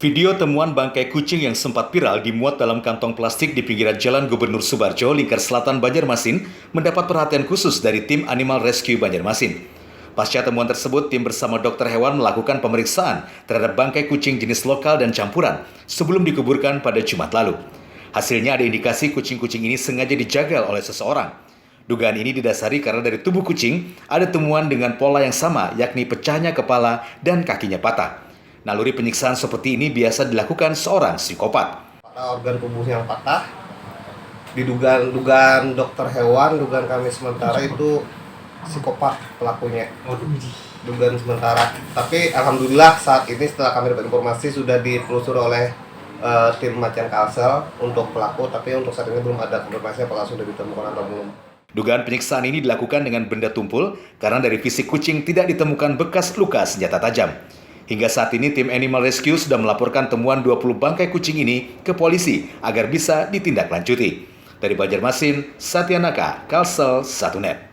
Video temuan bangkai kucing yang sempat viral dimuat dalam kantong plastik di pinggiran Jalan Gubernur Subarjo, Lingkar Selatan, Banjarmasin, mendapat perhatian khusus dari tim Animal Rescue Banjarmasin. Pasca temuan tersebut, tim bersama dokter hewan melakukan pemeriksaan terhadap bangkai kucing jenis lokal dan campuran sebelum dikuburkan pada Jumat lalu. Hasilnya ada indikasi kucing-kucing ini sengaja dijagal oleh seseorang. Dugaan ini didasari karena dari tubuh kucing ada temuan dengan pola yang sama, yakni pecahnya kepala dan kakinya patah. Naluri penyiksaan seperti ini biasa dilakukan seorang psikopat. Organ tubuh yang patah, dugaan dokter hewan, dugaan kami sementara itu psikopat pelakunya. Dugaan sementara. Tapi alhamdulillah saat ini setelah kami dapat informasi sudah ditelusuri oleh tim Macan Kalsel untuk pelaku, tapi untuk saat ini belum ada konfirmasi apakah sudah ditemukan atau belum. Dugaan penyiksaan ini dilakukan dengan benda tumpul karena dari fisik kucing tidak ditemukan bekas luka senjata tajam. Hingga saat ini tim Animal Rescue sudah melaporkan temuan 20 bangkai kucing ini ke polisi agar bisa ditindaklanjuti. Dari Banjarmasin, Satyanaka, Kalsel 1net.